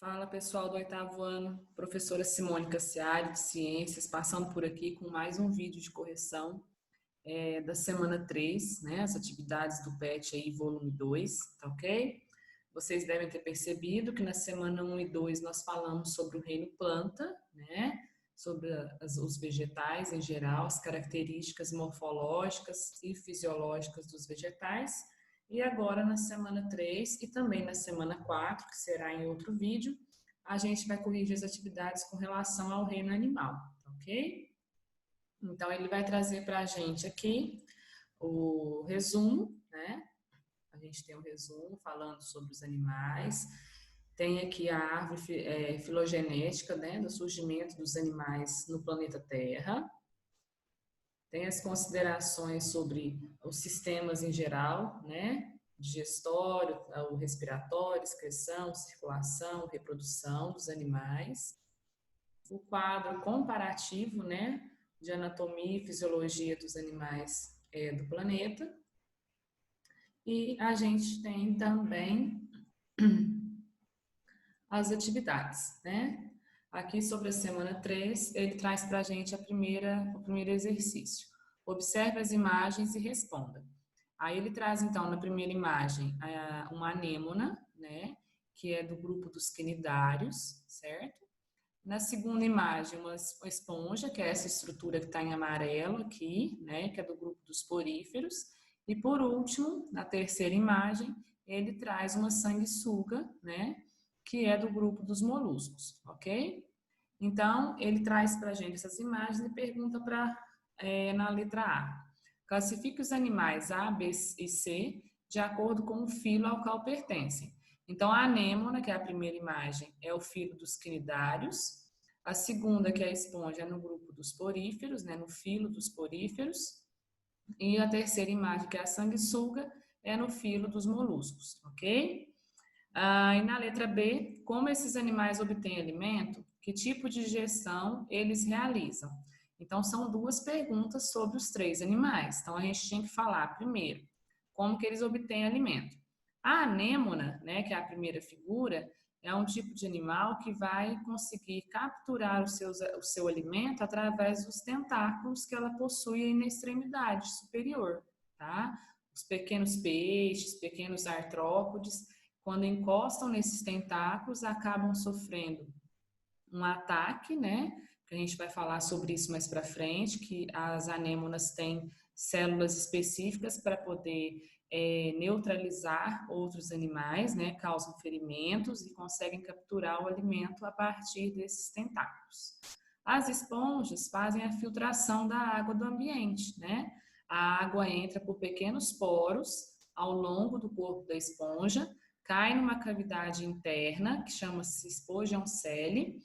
Fala pessoal do oitavo ano, professora Simone Cassiari de Ciências, passando por aqui com mais um vídeo de correção da semana 3, né, as atividades do PET aí, volume 2, tá ok? Vocês devem ter percebido que na semana 1 e 2 nós falamos sobre o reino planta, né, sobre os vegetais em geral, as características morfológicas e fisiológicas dos vegetais. E agora, na semana 3 e também na semana 4, que será em outro vídeo, a gente vai corrigir as atividades com relação ao reino animal, ok? Então, ele vai trazer para a gente aqui o resumo, né? A gente tem um resumo falando sobre os animais, tem aqui a árvore filogenética, né, do surgimento dos animais no planeta Terra, tem as considerações sobre os sistemas em geral, né? Digestório, o respiratório, excreção, circulação, reprodução dos animais. O quadro comparativo, né? De anatomia e fisiologia dos animais do planeta. E a gente tem também as atividades, né? Aqui sobre a semana 3, ele traz para a gente o primeiro exercício. Observe as imagens e responda. Aí ele traz, então, na primeira imagem, uma anêmona, né? Que é do grupo dos quinidários, certo? Na segunda imagem, uma esponja, que é essa estrutura que está em amarelo aqui, né? Que é do grupo dos poríferos. E por último, na terceira imagem, ele traz uma sanguessuga, né? Que é do grupo dos moluscos, ok? Então, ele traz para a gente essas imagens e pergunta na letra A. Classifique os animais A, B e C de acordo com o filo ao qual pertencem. Então, a anêmona, que é a primeira imagem, é o filo dos quinidários. A segunda, que é a esponja, é no grupo dos poríferos, né, no filo dos poríferos. E a terceira imagem, que é a sanguessuga, é no filo dos moluscos, ok? E na letra B, como esses animais obtêm alimento, que tipo de digestão eles realizam? Então, são duas perguntas sobre os três animais. Então, a gente tinha que falar primeiro, como que eles obtêm alimento. A anêmona, né, que é a primeira figura, é um tipo de animal que vai conseguir capturar o seu alimento através dos tentáculos que ela possui aí na extremidade superior, tá? Os pequenos peixes, pequenos artrópodes, quando encostam nesses tentáculos, acabam sofrendo um ataque, né? Que a gente vai falar sobre isso mais para frente, que as anêmonas têm células específicas para poder neutralizar outros animais, né? Causam ferimentos e conseguem capturar o alimento a partir desses tentáculos. As esponjas fazem a filtração da água do ambiente, né? A água entra por pequenos poros ao longo do corpo da esponja, cai numa cavidade interna, que chama-se espongioncele,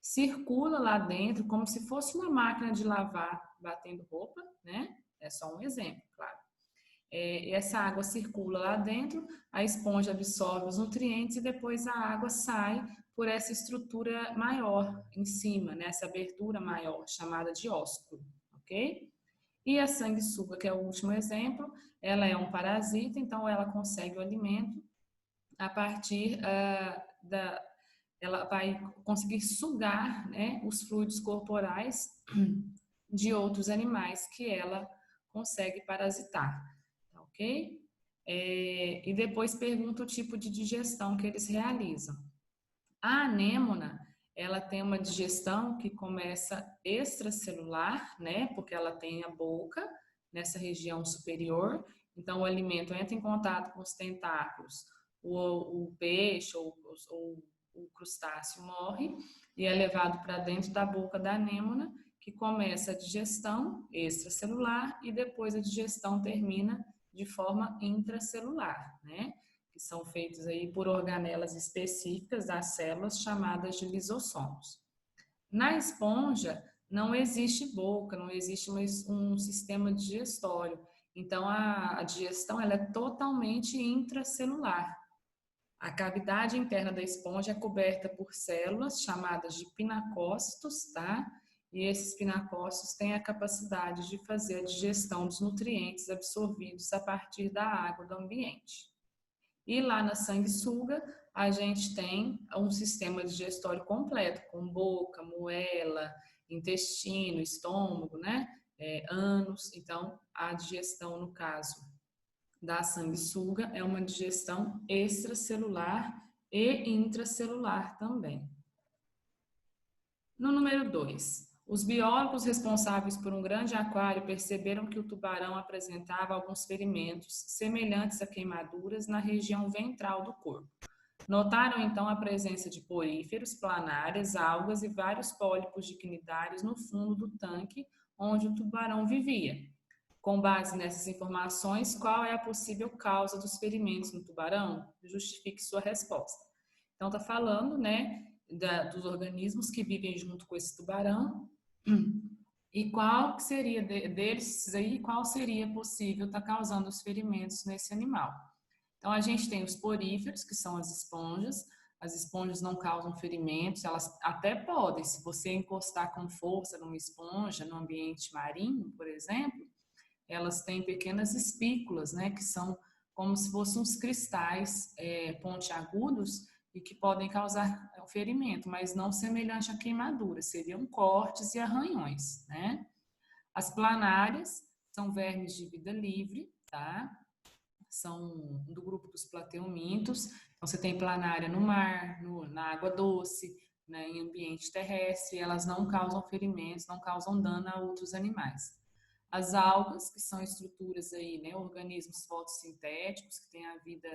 circula lá dentro como se fosse uma máquina de lavar batendo roupa, né? É só um exemplo, claro. Essa água circula lá dentro, a esponja absorve os nutrientes e depois a água sai por essa estrutura maior em cima, né? Essa abertura maior, chamada de ósculo, ok? E a sanguessuga, que é o último exemplo, ela é um parasita, então ela consegue o alimento a partir ela vai conseguir sugar, né, os fluidos corporais de outros animais que ela consegue parasitar, tá ok? E depois pergunta o tipo de digestão que eles realizam. A anêmona, ela tem uma digestão que começa extracelular, né, porque ela tem a boca nessa região superior, então o alimento entra em contato com os tentáculos, o peixe ou o crustáceo morre e é levado para dentro da boca da anêmona, que começa a digestão extracelular e depois a digestão termina de forma intracelular, né? Que são feitos aí por organelas específicas das células chamadas de lisossomos. Na esponja não existe boca, não existe um sistema digestório, então a digestão ela é totalmente intracelular. A cavidade interna da esponja é coberta por células chamadas de pinacócitos, tá? E esses pinacócitos têm a capacidade de fazer a digestão dos nutrientes absorvidos a partir da água do ambiente. E lá na sanguessuga, a gente tem um sistema digestório completo, com boca, moela, intestino, estômago, né? Ânus. Então, a digestão, no caso da sanguessuga, é uma digestão extracelular e intracelular também. No número 2, os biólogos responsáveis por um grande aquário perceberam que o tubarão apresentava alguns ferimentos semelhantes a queimaduras na região ventral do corpo. Notaram então a presença de poríferos, planárias, algas e vários pólipos de quinidários no fundo do tanque onde o tubarão vivia. Com base nessas informações, qual é a possível causa dos ferimentos no tubarão? Justifique sua resposta. Então, está falando, né, dos organismos que vivem junto com esse tubarão e qual que seria deles aí, qual seria possível estar causando os ferimentos nesse animal. Então, a gente tem os poríferos, que são as esponjas não causam ferimentos, elas até podem, se você encostar com força numa esponja no ambiente marinho, por exemplo, elas têm pequenas espículas, né, que são como se fossem uns cristais pontiagudos e que podem causar ferimento, mas não semelhante a queimadura, seriam cortes e arranhões, né? As planárias são vermes de vida livre, tá? São do grupo dos plateumintos. Então, você tem planária no mar, na água doce, né, em ambiente terrestre, elas não causam ferimentos, não causam dano a outros animais. As algas, que são estruturas aí, né, organismos fotossintéticos, que têm a vida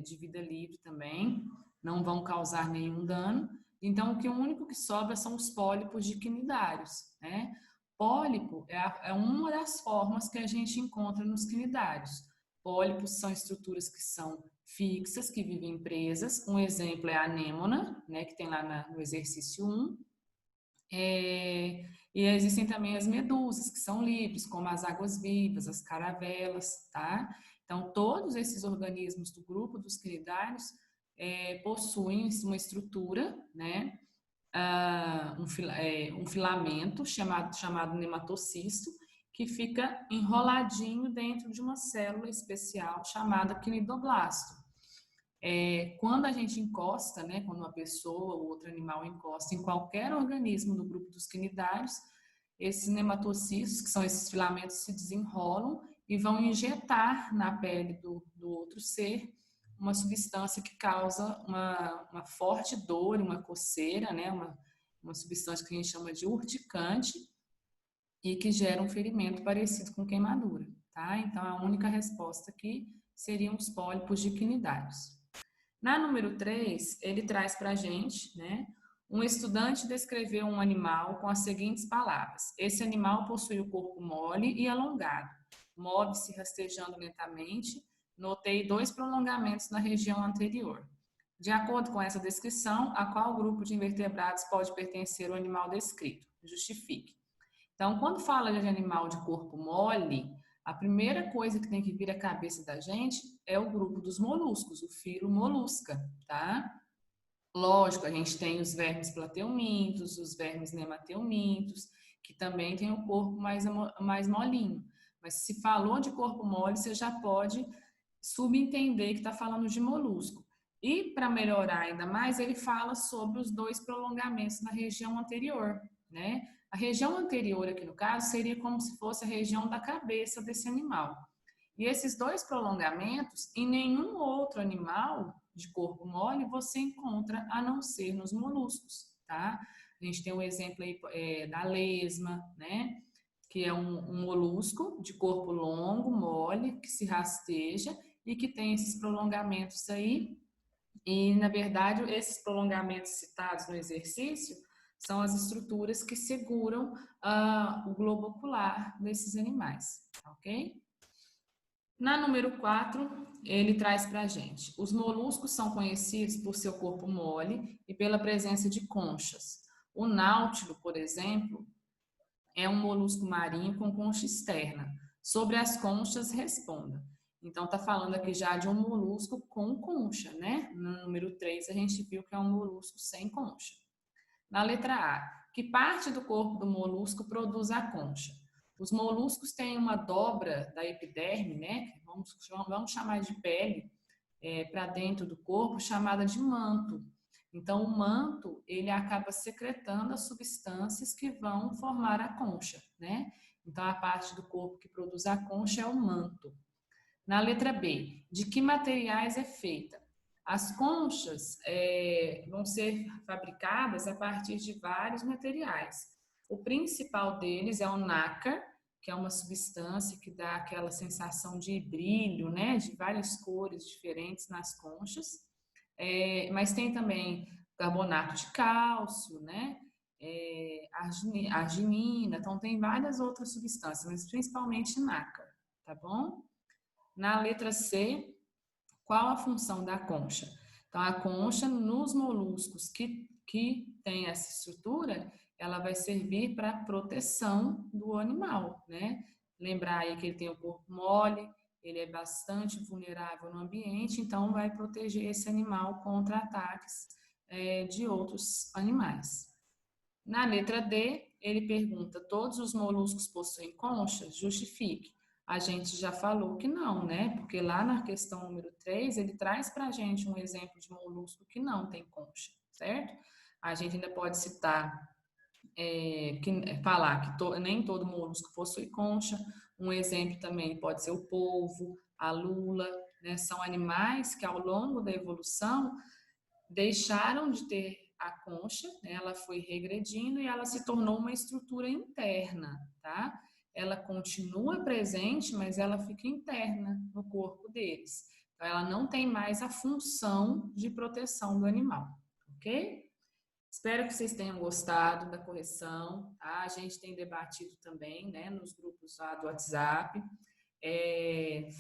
de vida livre também, não vão causar nenhum dano. Então, o único que sobra são os pólipos de quinidários, né? Pólipo é uma das formas que a gente encontra nos quinidários. Pólipos são estruturas que são fixas, que vivem presas. Um exemplo é a anêmona, né, que tem lá no exercício 1. E existem também as medusas, que são livres, como as águas-vivas, as caravelas, tá? Então, todos esses organismos do grupo dos quinidários possuem uma estrutura, né? Um filamento chamado nematocisto, que fica enroladinho dentro de uma célula especial chamada quinidoblasto. Quando a gente encosta, né, quando uma pessoa ou outro animal encosta em qualquer organismo do grupo dos quinidários, esses nematocistos, que são esses filamentos, se desenrolam e vão injetar na pele do outro ser uma substância que causa uma forte dor, uma coceira, né, uma substância que a gente chama de urticante e que gera um ferimento parecido com queimadura, tá? Então, a única resposta aqui seriam os pólipos de quinidários. Na número 3, ele traz para a gente, né? Um estudante descreveu um animal com as seguintes palavras: esse animal possui o corpo mole e alongado, move-se rastejando lentamente, notei 2 prolongamentos na região anterior. De acordo com essa descrição, a qual grupo de invertebrados pode pertencer o animal descrito? Justifique. Então, quando fala de animal de corpo mole, a primeira coisa que tem que vir à cabeça da gente é o grupo dos moluscos, o filo molusca, tá? Lógico, a gente tem os vermes plateumintos, os vermes nemateumintos, que também tem o corpo mais molinho. Mas se falou de corpo mole, você já pode subentender que está falando de molusco. E para melhorar ainda mais, ele fala sobre os 2 prolongamentos na região anterior, né? A região anterior aqui no caso seria como se fosse a região da cabeça desse animal. E esses 2 prolongamentos, em nenhum outro animal de corpo mole você encontra a não ser nos moluscos, tá? A gente tem um exemplo aí da lesma, né? Que é um molusco de corpo longo, mole, que se rasteja e que tem esses prolongamentos aí. E, na verdade, esses prolongamentos citados no exercício são as estruturas que seguram o globo ocular desses animais, ok? Na número 4, ele traz para a gente: os moluscos são conhecidos por seu corpo mole e pela presença de conchas. O náutilo, por exemplo, é um molusco marinho com concha externa. Sobre as conchas, responda. Então, está falando aqui já de um molusco com concha, né? No número 3, a gente viu que é um molusco sem concha. Na letra A, que parte do corpo do molusco produz a concha? Os moluscos têm uma dobra da epiderme, né? Vamos chamar de pele, para dentro do corpo, chamada de manto. Então, o manto, ele acaba secretando as substâncias que vão formar a concha, né? Então, a parte do corpo que produz a concha é o manto. Na letra B, de que materiais é feita? As conchas vão ser fabricadas a partir de vários materiais. O principal deles é o nácar, que é uma substância que dá aquela sensação de brilho, né, de várias cores diferentes nas conchas. Mas tem também carbonato de cálcio, né, arginina, então tem várias outras substâncias, mas principalmente nácar, tá bom? Na letra C, qual a função da concha? Então, a concha, nos moluscos que tem essa estrutura, ela vai servir para proteção do animal, né? Lembrar aí que ele tem o corpo mole, ele é bastante vulnerável no ambiente, então vai proteger esse animal contra ataques de outros animais. Na letra D, ele pergunta: todos os moluscos possuem conchas? Justifique. A gente já falou que não, né? Porque lá na questão número 3, ele traz para a gente um exemplo de molusco que não tem concha, certo? A gente ainda pode citar, falar que nem todo molusco possui concha. Um exemplo também pode ser o polvo, a lula, né? São animais que ao longo da evolução deixaram de ter a concha, né? Ela foi regredindo e ela se tornou uma estrutura interna, tá? Ela continua presente, mas ela fica interna no corpo deles. Então, ela não tem mais a função de proteção do animal, ok? Espero que vocês tenham gostado da correção, tá? A gente tem debatido também, né, nos grupos lá do WhatsApp.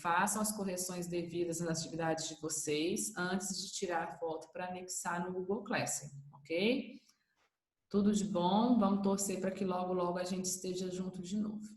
Façam as correções devidas nas atividades de vocês antes de tirar a foto para anexar no Google Classroom, ok? Tudo de bom, vamos torcer para que logo, logo a gente esteja junto de novo.